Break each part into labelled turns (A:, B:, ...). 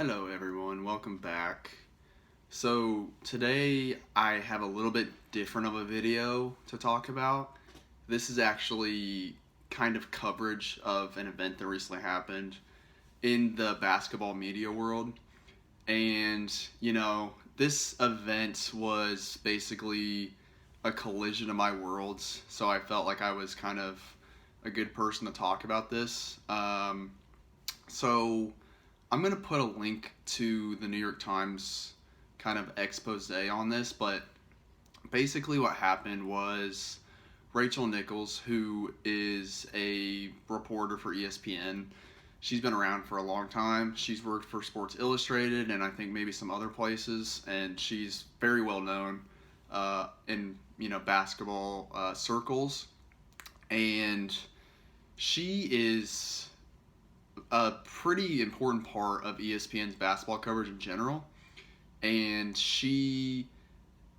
A: Hello everyone, welcome back. So today I have a little bit different of a video to talk about. This is actually kind of coverage of an event that recently happened in the basketball media world. And, this event was basically a collision of my worlds. So I felt like I was kind of a good person to talk about this. So I'm going to put a link to the New York Times kind of expose on this, but basically what happened was Rachel Nichols, who is a reporter for ESPN, she's been around for a long time. She's worked for Sports Illustrated and I think maybe some other places, and she's very well known in basketball circles, and she is a pretty important part of ESPN's basketball coverage in general, and she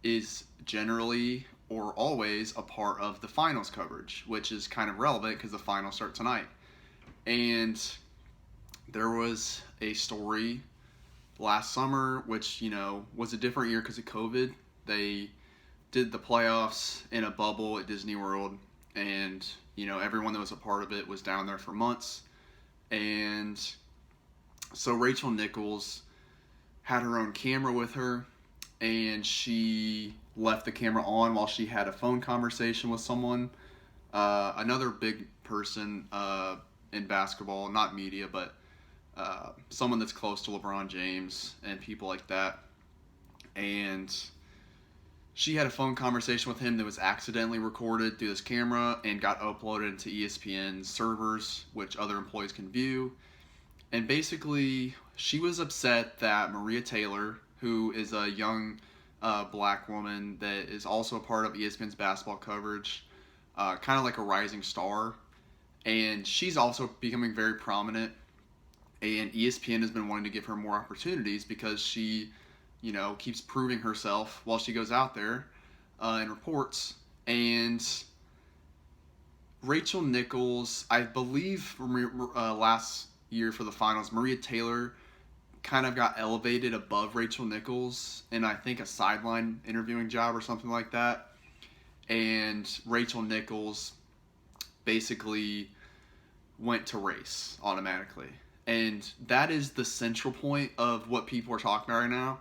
A: is generally or always a part of the finals coverage, which is kind of relevant because the finals start tonight. And there was a story last summer, which, was a different year because of COVID. They did the playoffs in a bubble at Disney World, and, everyone that was a part of it was down there for months. And so Rachel Nichols had her own camera with her, and she left the camera on while she had a phone conversation with someone, another big person in basketball, not media, but someone that's close to LeBron James and people like that. And she had a phone conversation with him that was accidentally recorded through this camera and got uploaded into ESPN's servers, which other employees can view. And basically, she was upset that Maria Taylor, who is a young black woman that is also a part of ESPN's basketball coverage, kind of like a rising star, and she's also becoming very prominent. And ESPN has been wanting to give her more opportunities because she keeps proving herself while she goes out there and reports. And Rachel Nichols, I believe last year for the finals, Maria Taylor kind of got elevated above Rachel Nichols in, I think, a sideline interviewing job or something like that. And Rachel Nichols basically went to race automatically. And that is the central point of what people are talking about right now.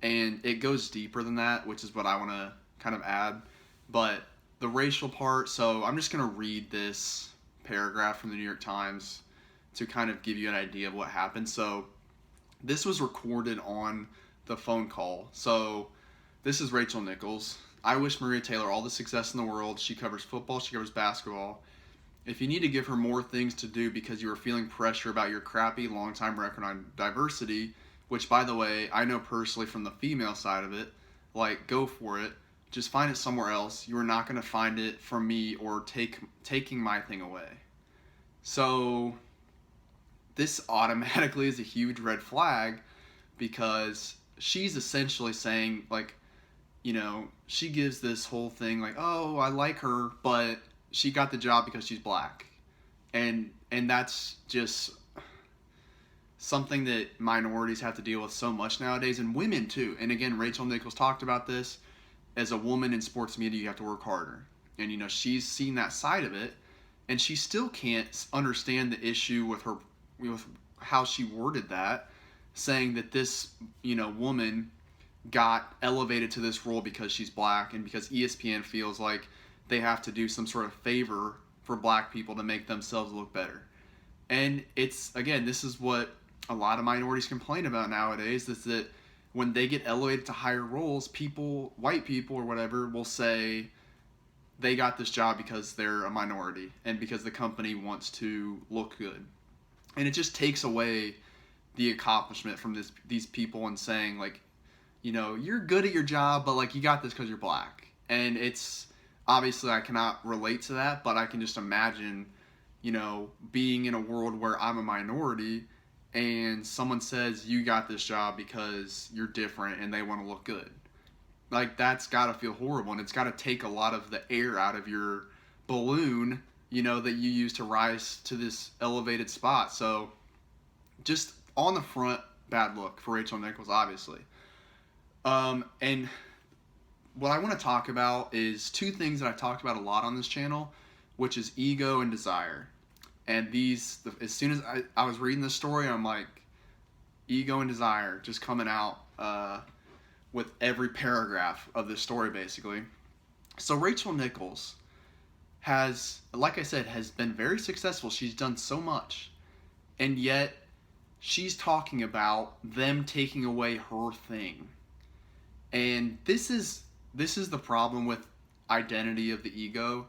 A: And it goes deeper than that, which is what I want to kind of add. But the racial part, so I'm just going to read this paragraph from the New York Times to kind of give you an idea of what happened. So this was recorded on the phone call. So this is Rachel Nichols. I wish Maria Taylor all the success in the world. She covers football, she covers basketball. If you need to give her more things to do because you are feeling pressure about your crappy long-time record on diversity, which, by the way, I know personally from the female side of it, go for it. Just find it somewhere else. You are not going to find it from me or taking my thing away. So this automatically is a huge red flag because she's essentially saying, she gives this whole thing oh, I like her, but she got the job because she's black. And that's just something that minorities have to deal with so much nowadays, and women too. And again, Rachel Nichols talked about this. As a woman in sports media, you have to work harder. And she's seen that side of it, and she still can't understand the issue with her, with how she worded that, saying that this woman got elevated to this role because she's black, and because ESPN feels like they have to do some sort of favor for black people to make themselves look better. And it's, again, this is what a lot of minorities complain about nowadays, is that when they get elevated to higher roles, white people or whatever, will say they got this job because they're a minority and because the company wants to look good. And it just takes away the accomplishment from these people and saying, you're good at your job, but you got this because you're black. And it's, obviously I cannot relate to that, but I can just imagine, being in a world where I'm a minority and someone says you got this job because you're different and they want to look good. That's got to feel horrible, and it's got to take a lot of the air out of your balloon, that you use to rise to this elevated spot. So just on the front bad look for Rachel Nichols, obviously. And what I want to talk about is two things that I've talked about a lot on this channel, which is ego and desire. And these, as soon as I was reading this story, I'm like, ego and desire just coming out with every paragraph of this story, basically. So Rachel Nichols has, like I said, has been very successful. She's done so much. And yet, she's talking about them taking away her thing. And this is the problem with identity of the ego,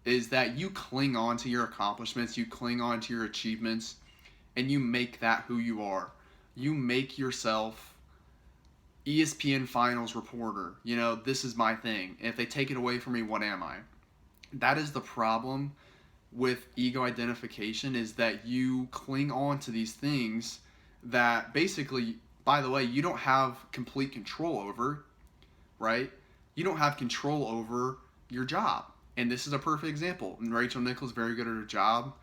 A: is that you cling on to your accomplishments, you cling on to your achievements, and you make that who you are. You make yourself ESPN finals reporter. You know, this is my thing. If they take it away from me, what am I? That is the problem with ego identification, is that you cling on to these things that basically, by the way, you don't have complete control over, right? You don't have control over your job. And this is a perfect example. And Rachel Nichols is very good at her job.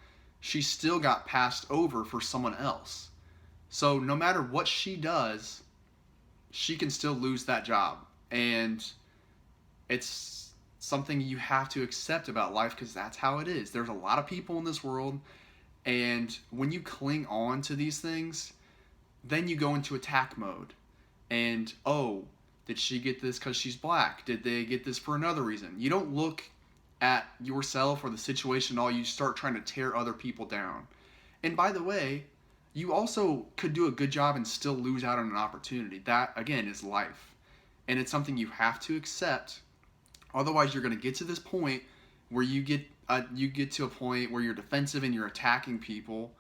A: She still got passed over for someone else. So no matter what she does, she can still lose that job. And it's something you have to accept about life, because that's how it is. There's a lot of people in this world, and when you cling on to these things, then you go into attack mode. And, oh, did she get this because she's black? Did they get this for another reason? You don't look at yourself or the situation at all. You start trying to tear other people down. And by the way, you also could do a good job and still lose out on an opportunity. That, again, is life. And it's something you have to accept. Otherwise, you're going to get to this point where you get to a point where you're defensive and you're attacking people,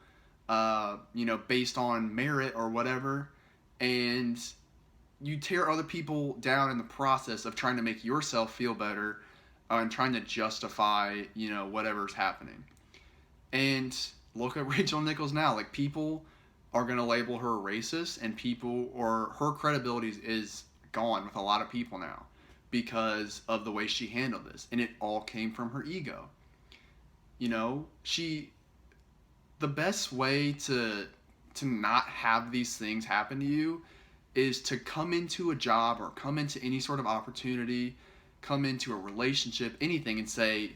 A: based on merit or whatever, and you tear other people down in the process of trying to make yourself feel better, and trying to justify, whatever's happening. And look at Rachel Nichols now. Like, people are going to label her a racist, and her credibility is gone with a lot of people now because of the way she handled this. And it all came from her ego. The best way to not have these things happen to you is to come into a job or come into any sort of opportunity, come into a relationship, anything, and say,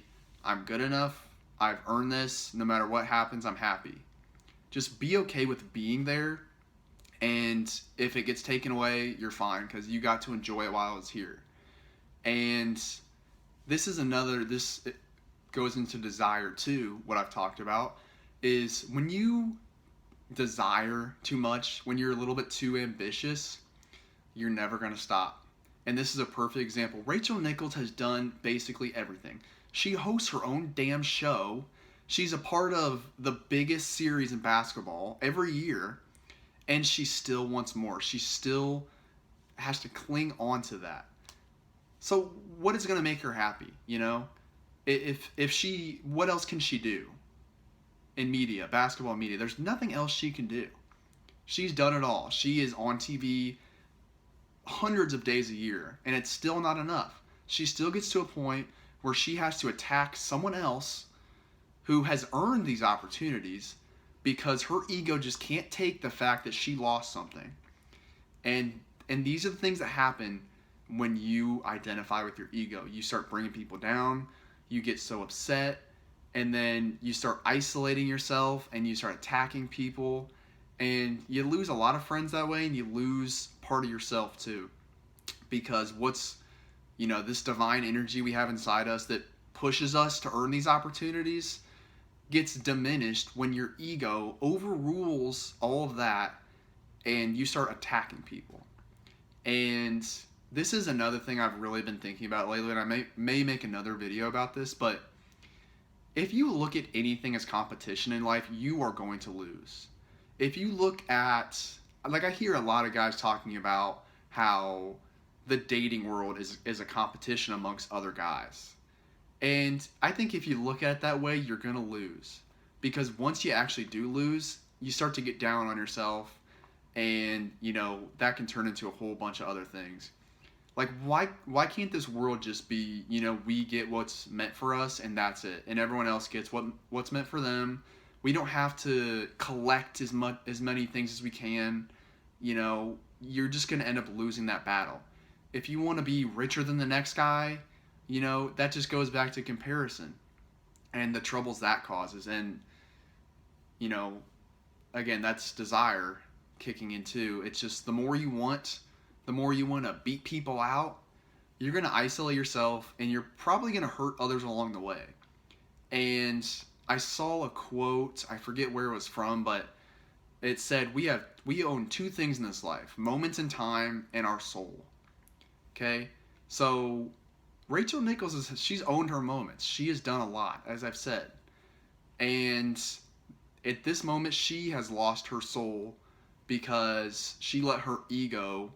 A: I'm good enough, I've earned this, no matter what happens, I'm happy. Just be okay with being there, and if it gets taken away, you're fine, because you got to enjoy it while it's here. And this goes into desire too, what I've talked about, is when you desire too much, when you're a little bit too ambitious, you're never going to stop. And this is a perfect example. Rachel Nichols has done basically everything. She hosts her own damn show. She's a part of the biggest series in basketball every year, and she still wants more. She still has to cling on to that. So what is going to make her happy, what else can she do in media, basketball media? There's nothing else she can do. She's done it all. She is on TV hundreds of days a year, and it's still not enough. She still gets to a point where she has to attack someone else who has earned these opportunities, because her ego just can't take the fact that she lost something. And these are the things that happen when you identify with your ego. You start bringing people down, you get so upset, and then you start isolating yourself, and you start attacking people, and you lose a lot of friends that way, and you lose part of yourself too. Because this divine energy we have inside us that pushes us to earn these opportunities gets diminished when your ego overrules all of that and you start attacking people. And this is another thing I've really been thinking about lately, and I may make another video about this, but if you look at anything as competition in life, you are going to lose. If you look at, I hear a lot of guys talking about how the dating world is a competition amongst other guys. And I think if you look at it that way, you're going to lose. Because once you actually do lose, you start to get down on yourself, and, that can turn into a whole bunch of other things. Like, why can't this world just be, we get what's meant for us, and that's it, and everyone else gets what's meant for them. We don't have to collect as many things as we can. you're just going to end up losing that battle. If you want to be richer than the next guy, that just goes back to comparison and the troubles that causes. And, you know, again, that's desire kicking in too. It's just the more you want to beat people out, you're going to isolate yourself and you're probably going to hurt others along the way. And I saw a quote, I forget where it was from, but it said we own two things in this life: moments in time and our soul. Okay? So Rachel Nichols she's owned her moments. She has done a lot, as I've said. And at this moment she has lost her soul because she let her ego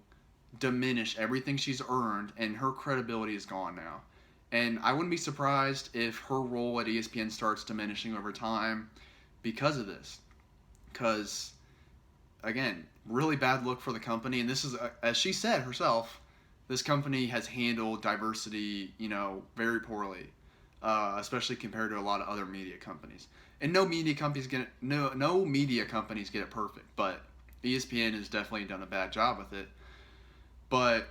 A: diminish everything she's earned, and her credibility is gone now. And I wouldn't be surprised if her role at ESPN starts diminishing over time because of this. Because, again, really bad look for the company. And this is, as she said herself, this company has handled diversity, very poorly, especially compared to a lot of other media companies. And no media companies get it perfect, but ESPN has definitely done a bad job with it. But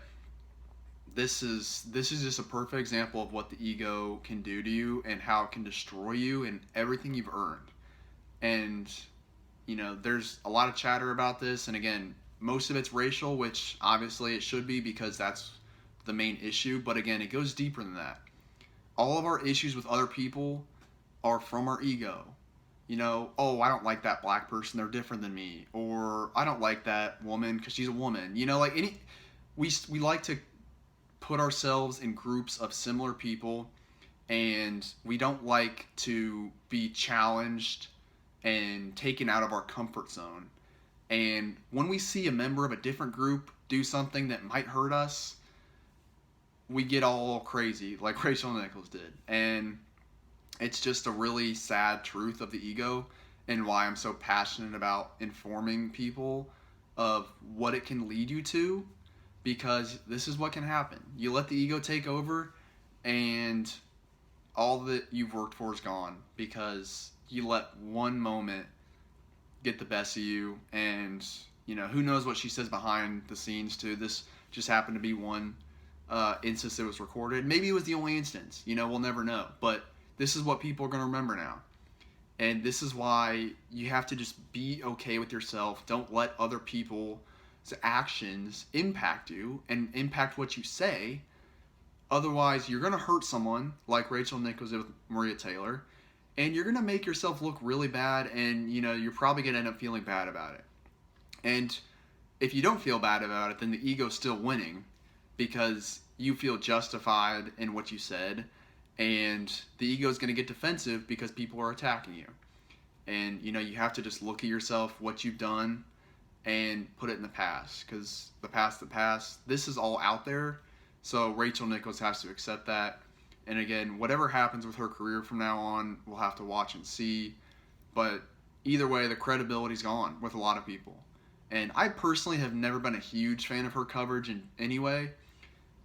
A: this is just a perfect example of what the ego can do to you and how it can destroy you and everything you've earned. And there's a lot of chatter about this, and again, most of it's racial, which obviously it should be because that's the main issue. But again, it goes deeper than that. All of our issues with other people are from our ego. Oh, I don't like that black person, they're different than me, or I don't like that woman because she's a woman. We like to put ourselves in groups of similar people, and we don't like to be challenged and taken out of our comfort zone. And when we see a member of a different group do something that might hurt us, we get all crazy like Rachel Nichols did. And it's just a really sad truth of the ego, and why I'm so passionate about informing people of what it can lead you to, because this is what can happen. You let the ego take over, and all that you've worked for is gone because you let one moment get the best of you. And who knows what she says behind the scenes too. This just happened to be one instance that was recorded. Maybe it was the only instance. We'll never know. But this is what people are going to remember now. And this is why you have to just be okay with yourself. Don't let other people's actions impact you and impact what you say. Otherwise, you're going to hurt someone like Rachel Nichols did with Maria Taylor, and you're going to make yourself look really bad, and you're probably going to end up feeling bad about it. And if you don't feel bad about it, then the ego's still winning because you feel justified in what you said, and the ego's going to get defensive because people are attacking you. And you have to just look at yourself, what you've done, and put it in the past, because the past, this is all out there. So Rachel Nichols has to accept that. And again, whatever happens with her career from now on, we'll have to watch and see. But either way, the credibility's gone with a lot of people. And I personally have never been a huge fan of her coverage in any way.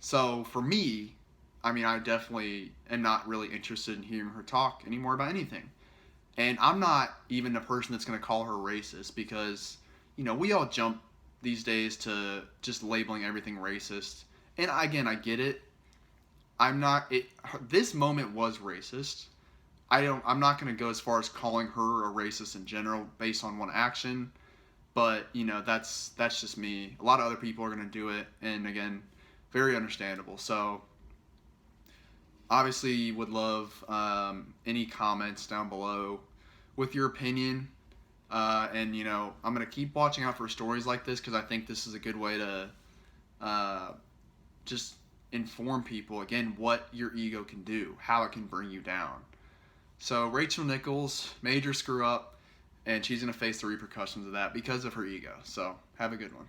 A: So for me, I definitely am not really interested in hearing her talk anymore about anything. And I'm not even a person that's going to call her racist, because, we all jump these days to just labeling everything racist. And again, I get it. This moment was racist. I'm not going to go as far as calling her a racist in general based on one action. But, that's just me. A lot of other people are going to do it. And again, very understandable. So obviously would love any comments down below with your opinion. And I'm going to keep watching out for stories like this, because I think this is a good way to just inform people, again, what your ego can do, how it can bring you down. So Rachel Nichols, major screw up, and she's going to face the repercussions of that because of her ego. So have a good one.